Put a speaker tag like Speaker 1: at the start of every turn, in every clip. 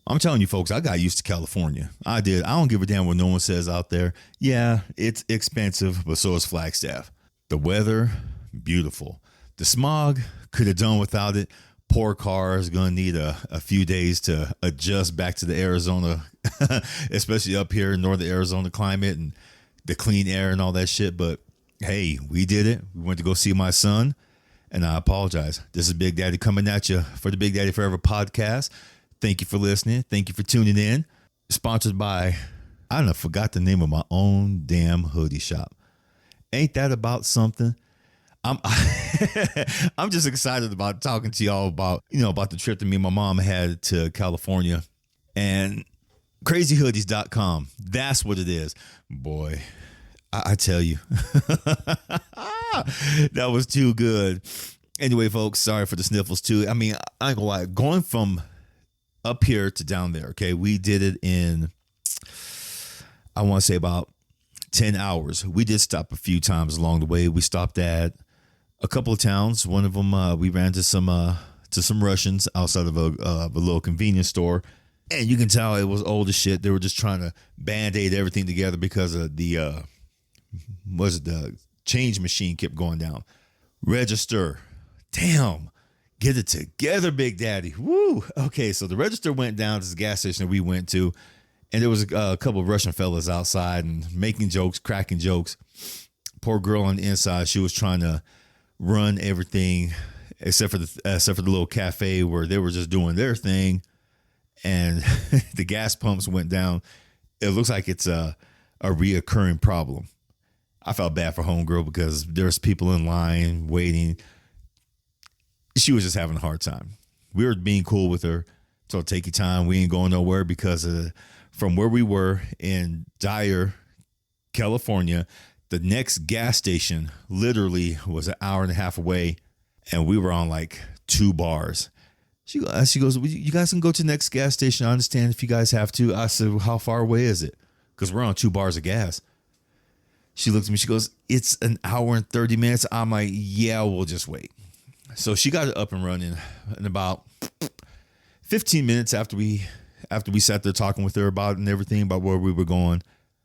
Speaker 1: I'm telling you, folks, I got used to California. I did. I don't give a damn what no one says out there. Yeah, it's expensive, but so is Flagstaff. The weather, beautiful. The smog, could have done without it. Poor cars, gonna need a few days to adjust back to the Arizona, especially up here in northern Arizona climate and the clean air and all that shit. But hey, we did it. We went to go see my son, and I apologize. This is Big Daddy coming at you for the Big Daddy Forever podcast. Thank you for listening. Thank you for tuning in. Sponsored by, I don't know, forgot the name of my own damn hoodie shop. Ain't that about something? I'm I'm just excited about talking to y'all about, about the trip that me and my mom had to California, and crazyhoodies.com. That's what it is. Boy, I tell you, that was too good. Anyway, folks, sorry for the sniffles too. I mean, I ain't gonna lie, going from up here to down there. Okay. We did it in, I want to say about 10 hours. We did stop a few times along the way. We stopped at a couple of towns. One of them, we ran to some Russians outside of a little convenience store, and you can tell it was old as shit. They were just trying to band-aid everything together because of the change machine kept going down. Register, damn, get it together, Big Daddy. Woo. Okay, so the register went down to this gas station that we went to, and there was a couple of Russian fellas outside and making jokes, cracking jokes. Poor girl on the inside, she was trying to run everything except for the little cafe where they were just doing their thing, and the gas pumps went down. It looks like it's a reoccurring problem. I felt bad for homegirl because there's people in line waiting. She was just having a hard time. We were being cool with her, so take your time. We ain't going nowhere because from where we were in Dyer, California, the next gas station literally was an hour and a half away, and we were on like 2 bars. She goes, you guys can go to the next gas station. I understand if you guys have to. I said, well, how far away is it? Because we're on 2 bars of gas. She looked at me. She goes, it's an hour and 30 minutes. I'm like, yeah, we'll just wait. So she got it up and running in about 15 minutes after we sat there talking with her about it and everything about where we were going.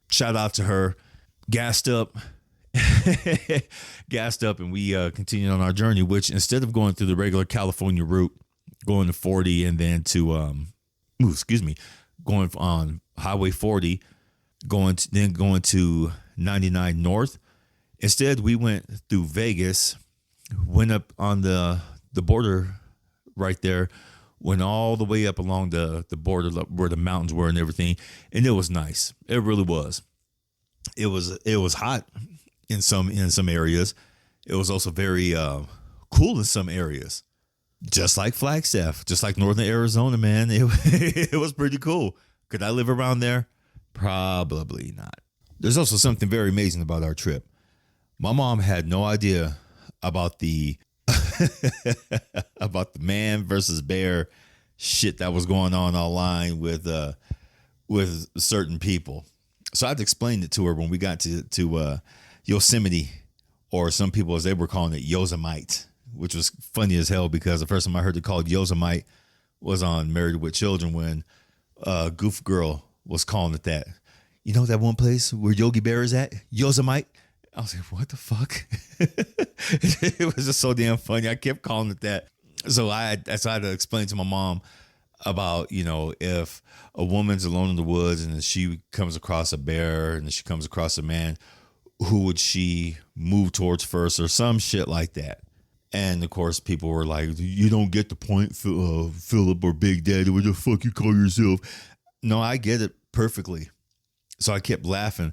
Speaker 1: Shout out to her. Gassed up, and we continued on our journey, which instead of going through the regular California route, going to 40 and then to, going on Highway 40, going to 99 North. Instead, we went through Vegas, went up on the border right there, went all the way up along the border where the mountains were and everything. And it was nice. It really was. It was hot in some areas. It was also very cool in some areas. Just like Flagstaff, just like northern Arizona, man. It was pretty cool. Could I live around there? Probably not. There's also something very amazing about our trip. My mom had no idea about the about the man versus bear shit that was going on online with certain people. So I had to explain it to her when we got to Yosemite, or some people, as they were calling it, Yosemite, which was funny as hell because the first time I heard it called Yosemite was on Married with Children when Goof Girl was calling it that. You know that one place where Yogi Bear is at? Yosemite? I was like, what the fuck? It was just so damn funny. I kept calling it that. So I had to explain to my mom about, if a woman's alone in the woods and she comes across a bear and she comes across a man, who would she move towards first, or some shit like that. And of course, people were like, you don't get the point, Philip or Big Daddy. What the fuck you call yourself? No, I get it perfectly. So I kept laughing.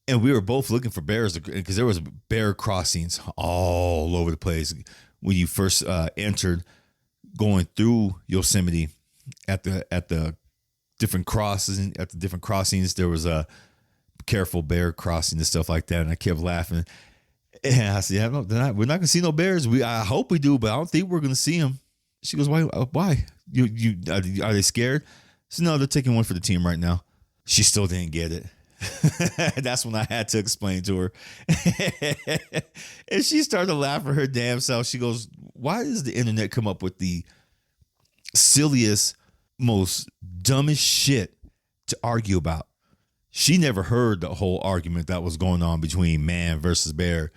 Speaker 1: And we were both looking for bears because there was bear crossings all over the place. When you first entered, going through Yosemite, at the different crossings, there was a careful bear crossing and stuff like that. And I kept laughing. And I said, we're not gonna see no bears. I hope we do, but I don't think we're gonna see them. She goes, why? You are they scared? I said, no, they're taking one for the team right now. She still didn't get it. That's when I had to explain to her. And she started to laugh for her damn self. She goes, why does the internet come up with the silliest most dumbest shit to argue about. She never heard the whole argument that was going on between man versus bear,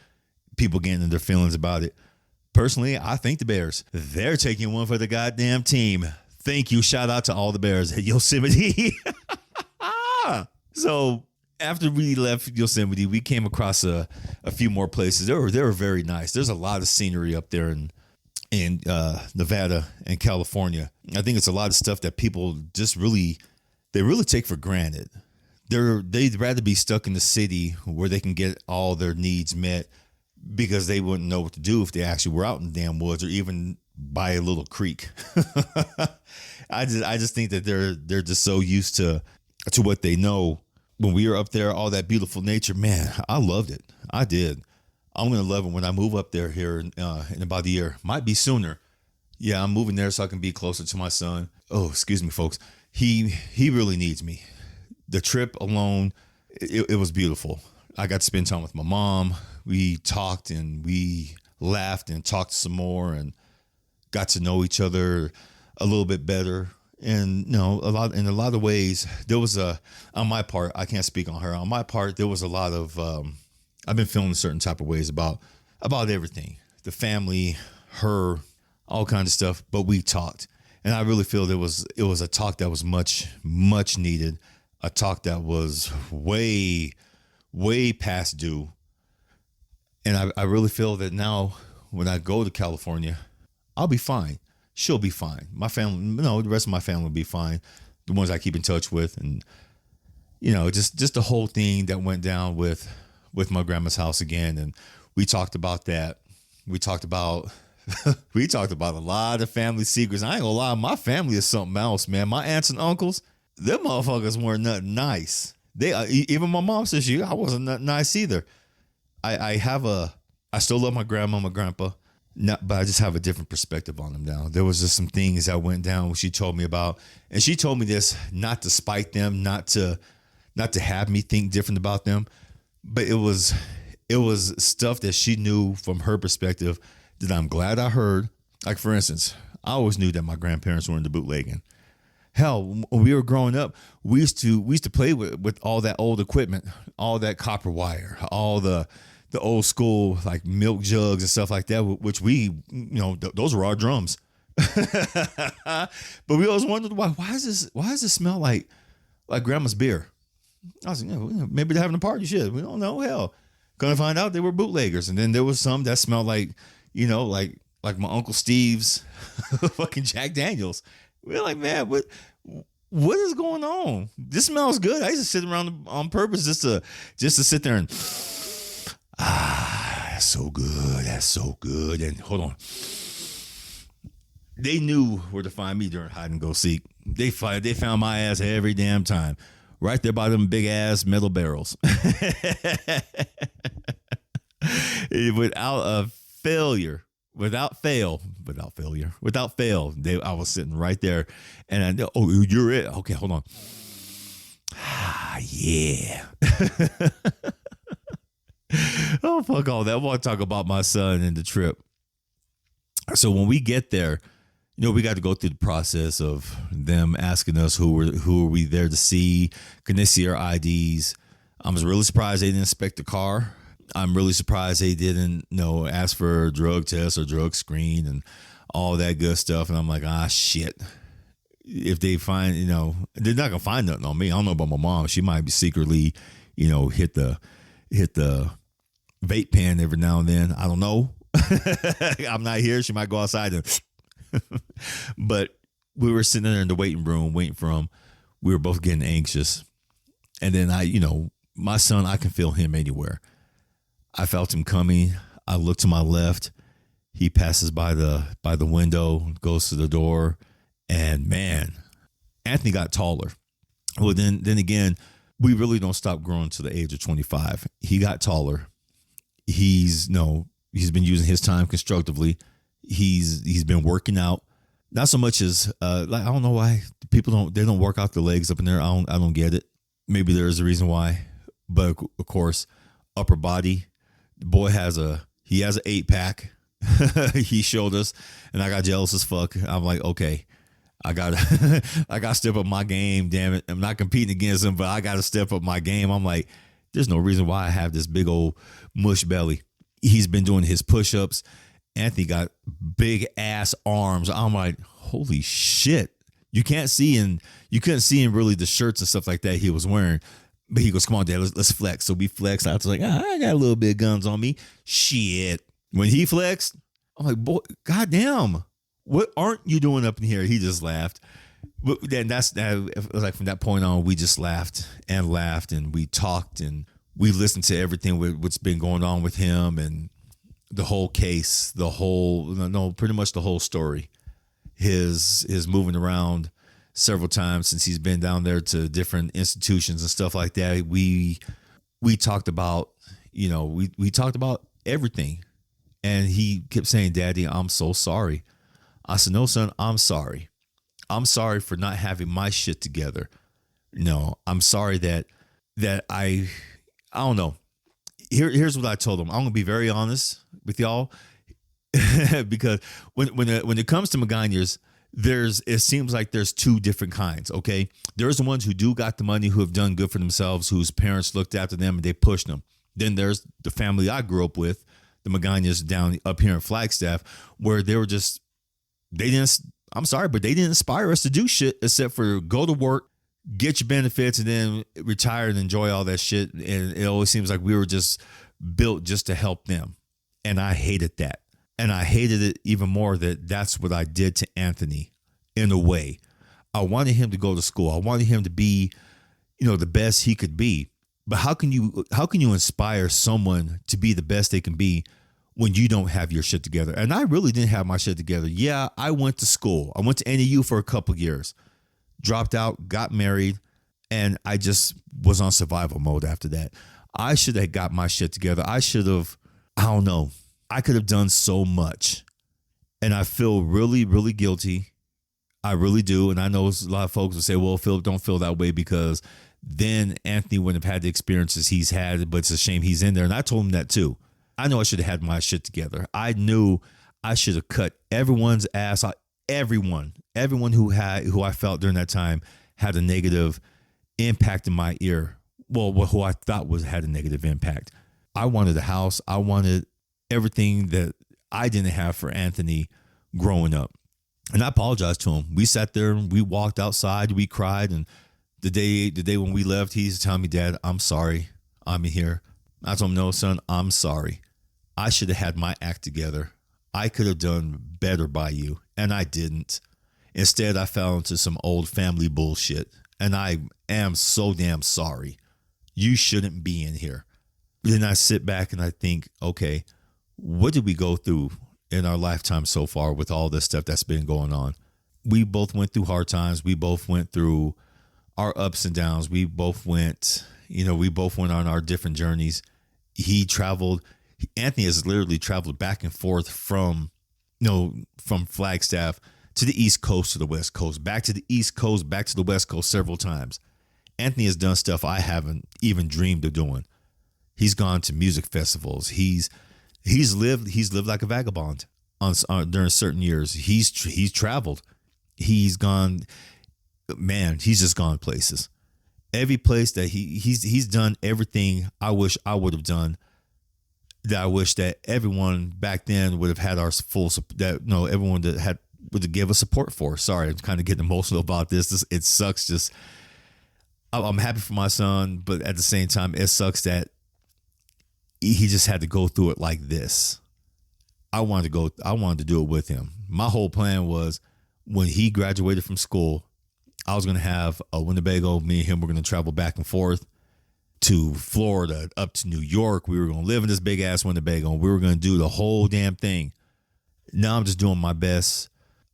Speaker 1: people getting in their feelings about it. Personally, I think the Bears, they're taking one for the goddamn team. Thank you. Shout out to all the Bears at Yosemite. So after we left Yosemite, we came across a few more places. They were very nice. There's a lot of scenery up there in Nevada and California. I think it's a lot of stuff that people just really take for granted. They'd rather be stuck in the city where they can get all their needs met because they wouldn't know what to do if they actually were out in the damn woods or even by a little creek. I just think that they're just so used to what they know. When we were up there, all that beautiful nature, man, I loved it. I did. I'm gonna love it when I move up there here in about a year. Might be sooner. Yeah, I'm moving there so I can be closer to my son. Oh, excuse me, folks. He really needs me. The trip alone, it was beautiful. I got to spend time with my mom. We talked and we laughed and talked some more and got to know each other a little bit better. And in a lot of ways, there was on my part, I can't speak on her. On my part, there was a lot of I've been feeling certain type of ways about everything, the family, her, all kinds of stuff. But we talked, and I really feel it was a talk that was much needed. A talk that was way past due. And I really feel that now when I go to California, I'll be fine. She'll be fine. My family, the rest of my family will be fine. The ones I keep in touch with. And, just the whole thing that went down with my grandma's house again. And we talked about that. We talked about a lot of family secrets. I ain't gonna lie, my family is something else, man. My aunts and uncles, them motherfuckers weren't nothing nice. They even my mom says I wasn't nothing nice either. I still love my grandma, my grandpa, but I just have a different perspective on them now. There was just some things that went down she told me about, and she told me this not to spite them, not to have me think different about them, but it was stuff that she knew from her perspective that I'm glad I heard. Like, for instance, I always knew that my grandparents were into bootlegging. Hell, when we were growing up, we used to play with all that old equipment, all that copper wire, all the old school like milk jugs and stuff like that, which we, those were our drums. But we always wondered why does this smell like grandma's beer? I was like, maybe they're having a party. Shit, we don't know. Hell, gonna find out they were bootleggers, and then there was some that smelled like, like my Uncle Steve's fucking Jack Daniels. We're like, man, what is going on? This smells good. I used to sit around on purpose just to sit there and that's so good. That's so good. And hold on. They knew where to find me during hide and go seek. They found my ass every damn time. Right there by them big ass metal barrels. Without fail, I was sitting right there, and I know, oh, you're it. Okay, hold on. Yeah. Oh, fuck all that. I want to talk about my son and the trip. So when we get there, we got to go through the process of them asking us who are we there to see. Can they see our IDs? I was really surprised they didn't inspect the car. I'm really surprised they didn't, ask for a drug test or drug screen and all that good stuff. And I'm like, shit. If they find, they're not gonna find nothing on me. I don't know about my mom. She might be secretly, hit the vape pen every now and then. I don't know. I'm not here. She might go outside and but we were sitting there in the waiting room waiting for him. We were both getting anxious. And then my son, I can feel him anywhere. I felt him coming. I looked to my left. He passes by the window, goes to the door, and man, Anthony got taller. Well, then again, we really don't stop growing to the age of 25. He got taller. He's been using his time constructively. He's been working out. Not so much as I don't know why people don't work out their legs up in there. I don't get it. Maybe there's a reason why, but of course, upper body. The boy has an 8-pack. He showed us, and I got jealous as fuck. I'm like, okay, I got I got to step up my game. Damn it, I'm not competing against him, but I got to step up my game. I'm like, there's no reason why I have this big old mush belly. He's been doing his push-ups. Anthony got big ass arms. I'm like, holy shit. You couldn't see in really the shirts and stuff like that he was wearing. But he goes, come on, Dad, let's flex. So we flexed. I was like, I got a little bit of guns on me. Shit. When he flexed, I'm like, boy, goddamn, what aren't you doing up in here? He just laughed. But then it was like from that point on, we just laughed, and we talked, and we listened to everything what's been going on with him and the whole case, pretty much the whole story. His moving around several times since he's been down there to different institutions and stuff like that. We talked about, we talked about everything. And he kept saying, Daddy, I'm so sorry. I said, no, son, I'm sorry. I'm sorry for not having my shit together. No, I'm sorry that I don't know. Here's what I told him. I'm gonna be very honest with y'all, because when it comes to Maganiers, it seems like there's two different kinds. Okay, there's the ones who do got the money, who have done good for themselves, whose parents looked after them and they pushed them. Then there's the family I grew up with, the Maganiers down up here in Flagstaff, where they didn't inspire us to do shit except for go to work, get your benefits, and then retire and enjoy all that shit. And it always seems like we were just built just to help them. And I hated that. And I hated it even more that's what I did to Anthony in a way. I wanted him to go to school. I wanted him to be, the best he could be. But how can you inspire someone to be the best they can be when you don't have your shit together? And I really didn't have my shit together. Yeah, I went to school. I went to NAU for a couple years, dropped out, got married, and I just was on survival mode after that. I should have got my shit together. I don't know. I could have done so much. And I feel really, really guilty. I really do. And I know a lot of folks will say, well, Philip, don't feel that way because then Anthony wouldn't have had the experiences he's had, but it's a shame he's in there. And I told him that too. I know I should have had my shit together. I knew I should have cut everyone's ass out. Everyone who I felt during that time had a negative impact in my ear. Well, who I thought had a negative impact. I wanted a house. I wanted everything that I didn't have for Anthony growing up. And I apologized to him. We sat there and we walked outside. We cried. And the day when we left, he's telling me, Dad, I'm sorry. I'm here. I told him, no, son, I'm sorry. I should have had my act together. I could have done better by you, and I didn't. Instead, I fell into some old family bullshit, and I am so damn sorry. You shouldn't be in here. Then I sit back and I think, okay, what did we go through in our lifetime so far with all this stuff that's been going on? We both went through hard times. We both went through our ups and downs. We both went on our different journeys. Anthony has literally traveled back and forth from Flagstaff to the East Coast to the West Coast, back to the East Coast, back to the West Coast several times. Anthony has done stuff I haven't even dreamed of doing. He's gone to music festivals. He's lived like a vagabond during certain years. He's traveled. He's gone. Man, he's just gone places. Every place that he's done everything I wish I would have done. That I wish that everyone back then would have had our full support. Everyone that would give us support for. Sorry, I'm kind of getting emotional about this. It sucks. Just I'm happy for my son, but at the same time, it sucks that he just had to go through it like this. I wanted to do it with him. My whole plan was when he graduated from school, I was going to have a Winnebago. Me and him were going to travel back and forth to Florida, up to New York. We were going to live in this big ass Winnebago, and we were going to do the whole damn thing. Now I'm just doing my best.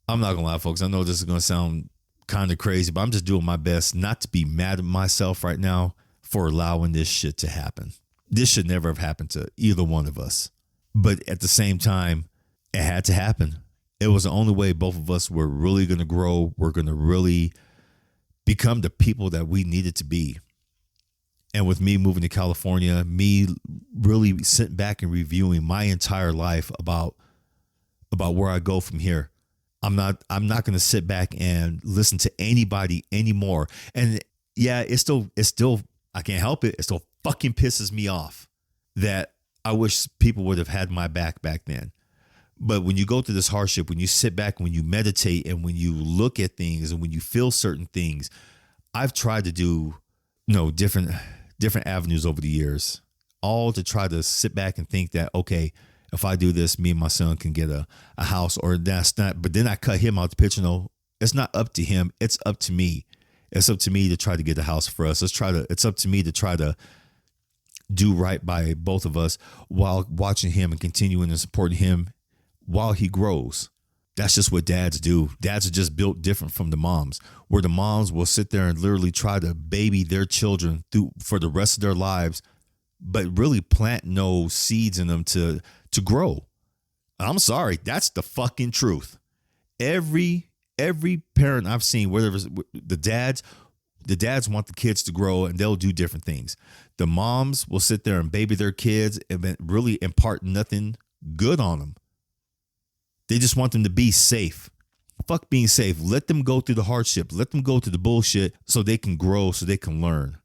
Speaker 1: I'm not going to lie, folks. I know this is going to sound kind of crazy, but I'm just doing my best not to be mad at myself right now for allowing this shit to happen. This should never have happened to either one of us. But at the same time, it had to happen. It was the only way both of us were really going to grow. We're going to really become the people that we needed to be. And with me moving to California, me really sitting back and reviewing my entire life about where I go from here, I'm not going to sit back and listen to anybody anymore. And yeah, it's still I can't help it. It still fucking pisses me off that I wish people would have had my back then. But when you go through this hardship, when you sit back, when you meditate, and when you look at things, and when you feel certain things, I've tried to do, different avenues over the years, all to try to sit back and think that, okay, if I do this, me and my son can get a house, or that's not. But then I cut him out the picture. No, it's not up to him. It's up to me. It's up to me to try to get a house for us. It's up to me to try to do right by both of us while watching him and continuing to support him while he grows. That's just what dads do. Dads are just built different from the moms, where the moms will sit there and literally try to baby their children through for the rest of their lives, but really plant no seeds in them to grow. I'm sorry, that's the fucking truth. Every parent I've seen, whether it's the dads want the kids to grow, and they'll do different things. The moms will sit there and baby their kids and really impart nothing good on them. They just want them to be safe. Fuck being safe. Let them go through the hardship. Let them go through the bullshit so they can grow, so they can learn.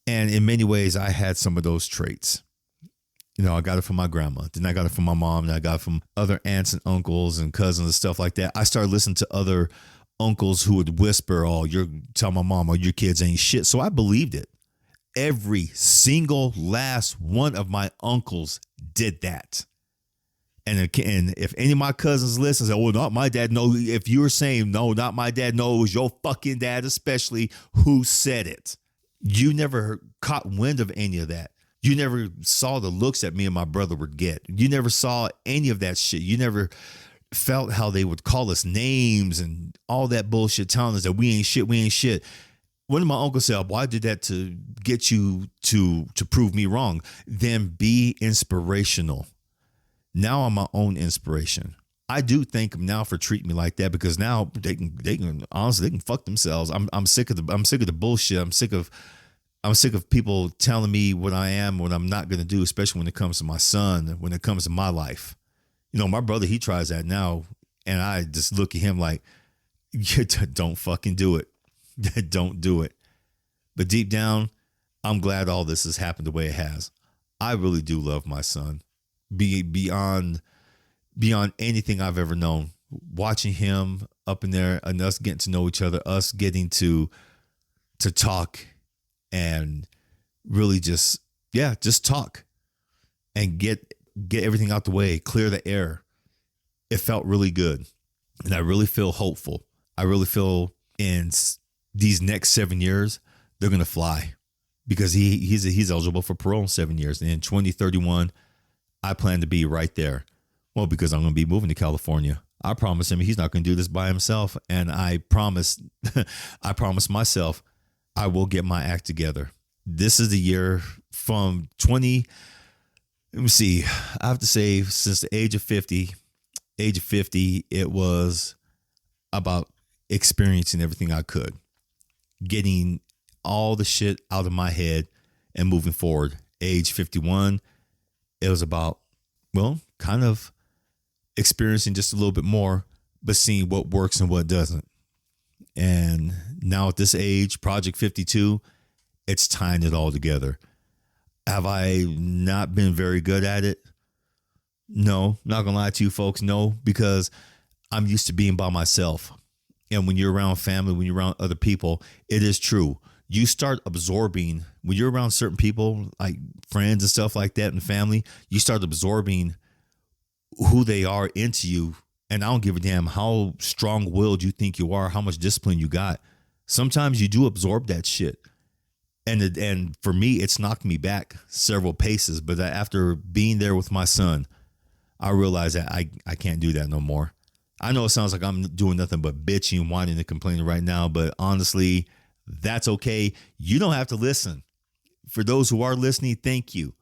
Speaker 1: And in many ways, I had some of those traits. I got it from my grandma. Then I got it from my mom. And I got it from other aunts and uncles and cousins and stuff like that. I started listening to other uncles who would whisper, "Oh, tell my mom, oh, your kids ain't shit." So I believed it. Every single last one of my uncles did that. And if any of my cousins listen, say, "Oh, not my dad." No, if you were saying, "No, not my dad," no, it was your fucking dad, especially, who said it. You never caught wind of any of that. You never saw the looks that me and my brother would get. You never saw any of that shit. You never felt how they would call us names and all that bullshit, telling us that we ain't shit. One of my uncles said, "Well, I did that to get you to prove me wrong." Then be inspirational. Now I'm my own inspiration. I do thank them now for treating me like that, because now they can honestly, they can fuck themselves. I'm sick of the bullshit. I'm sick of people telling me what I am, what I'm not going to do, especially when it comes to my son, when it comes to my life. My brother, he tries that now, and I just look at him like, don't fucking do it. Don't do it. But deep down, I'm glad all this has happened the way it has. I really do love my son beyond anything I've ever known. Watching him up in there and us getting to know each other, us getting to talk and really just talk and get everything out the way, clear the air. It felt really good. And I really feel hopeful. I really feel in these next 7 years, they're going to fly, because he's eligible for parole in 7 years. And in 2031, I plan to be right there. Well, because I'm going to be moving to California. I promise him he's not going to do this by himself. And I promise myself I will get my act together. This is the year from 20. Let me see. I have to say, since the age of 50, it was about experiencing everything I could, getting all the shit out of my head and moving forward. Age 51, it was about, kind of experiencing just a little bit more, but seeing what works and what doesn't. And now at this age, Project 52, it's tying it all together. Have I not been very good at it? No, not gonna lie to you folks. No, because I'm used to being by myself. And when you're around family, when you're around other people, it is true. You start absorbing, when you're around certain people, like friends and stuff like that and family, you start absorbing who they are into you. And I don't give a damn how strong-willed you think you are, how much discipline you got. Sometimes you do absorb that shit. And for me, it's knocked me back several paces. But after being there with my son, I realized that I can't do that no more. I know it sounds like I'm doing nothing but bitching and whining and complaining right now, but honestly, that's okay. You don't have to listen. For those who are listening, thank you.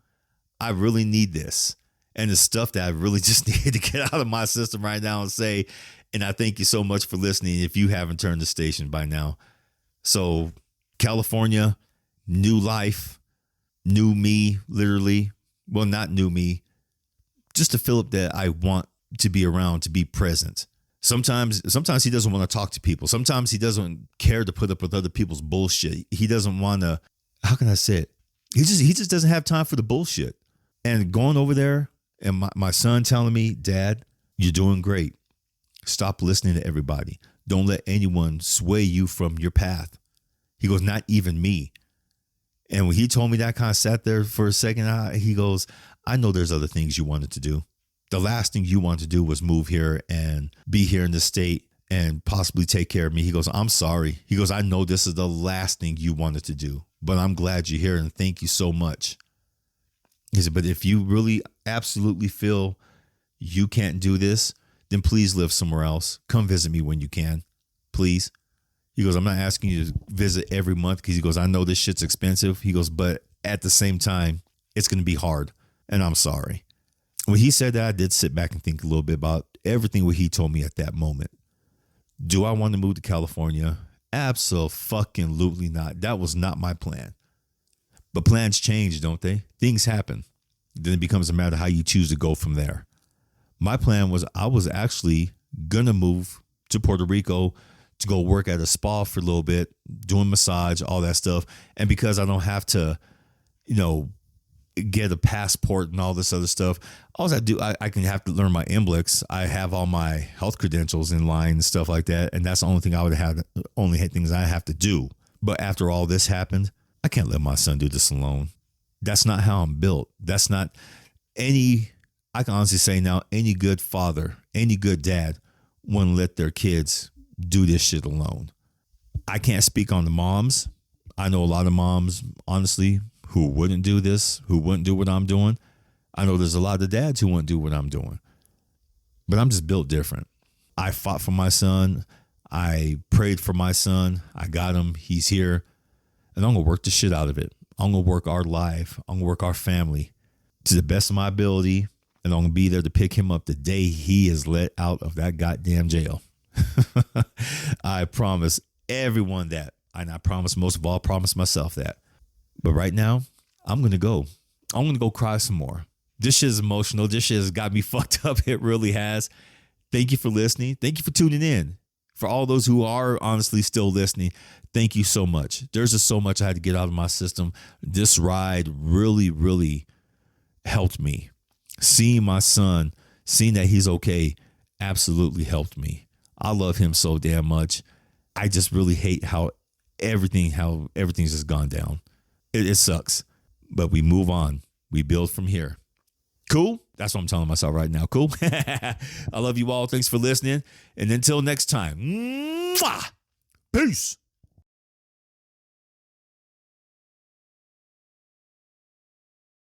Speaker 1: I really need this. And the stuff that I really just need to get out of my system right now and say, and I thank you so much for listening if you haven't turned the station by now. So California, new life, new me, literally. Well, not new me, just a Philip that I want to be around, to be present. Sometimes he doesn't want to talk to people. Sometimes he doesn't care to put up with other people's bullshit. He doesn't want to, how can I say it? He just doesn't have time for the bullshit. And going over there and my son telling me, Dad, you're doing great. Stop listening to everybody. Don't let anyone sway you from your path. He goes, not even me. And when he told me that, I kind of sat there for a second. He goes, I know there's other things you wanted to do. The last thing you wanted to do was move here and be here in the state and possibly take care of me. He goes, I'm sorry. He goes, I know this is the last thing you wanted to do, but I'm glad you're here and thank you so much. He said, but if you really absolutely feel you can't do this, then please live somewhere else. Come visit me when you can, please. He goes, I'm not asking you to visit every month because he goes, I know this shit's expensive. He goes, but at the same time, it's going to be hard and I'm sorry. When he said that, I did sit back and think a little bit about everything what he told me at that moment. Do I want to move to California? Absolutely not. That was not my plan. But plans change, don't they? Things happen. Then it becomes a matter of how you choose to go from there. My plan was I was actually going to move to Puerto Rico to go work at a spa for a little bit, doing massage, all that stuff. And because I don't have to, get a passport and all this other stuff, all I do, I can have to learn my NBLEX. I have all my health credentials in line and stuff like that. And that's the only thing I would have, only things I have to do. But after all this happened, I can't let my son do this alone. That's not how I'm built. That's not I can honestly say now, any good father, any good dad wouldn't let their kids do this shit alone. I can't speak on the moms. I know a lot of moms, honestly, who wouldn't do this, who wouldn't do what I'm doing. I know there's a lot of dads who wouldn't do what I'm doing. But I'm just built different. I fought for my son. I prayed for my son. I got him. He's here. And I'm going to work the shit out of it. I'm going to work our life. I'm going to work our family to the best of my ability. And I'm going to be there to pick him up the day he is let out of that goddamn jail. I promise everyone that. And I promise, most of all, promise myself that. But right now, I'm going to go. I'm going to go cry some more. This shit is emotional. This shit has got me fucked up. It really has. Thank you for listening. Thank you for tuning in. For all those who are honestly still listening, thank you so much. There's just so much I had to get out of my system. This ride really, really helped me. Seeing my son, seeing that he's okay, absolutely helped me. I love him so damn much. I just really hate how everything's just gone down. It sucks, but we move on. We build from here. Cool? That's what I'm telling myself right now. Cool? I love you all. Thanks for listening. And until next time, mwah! Peace.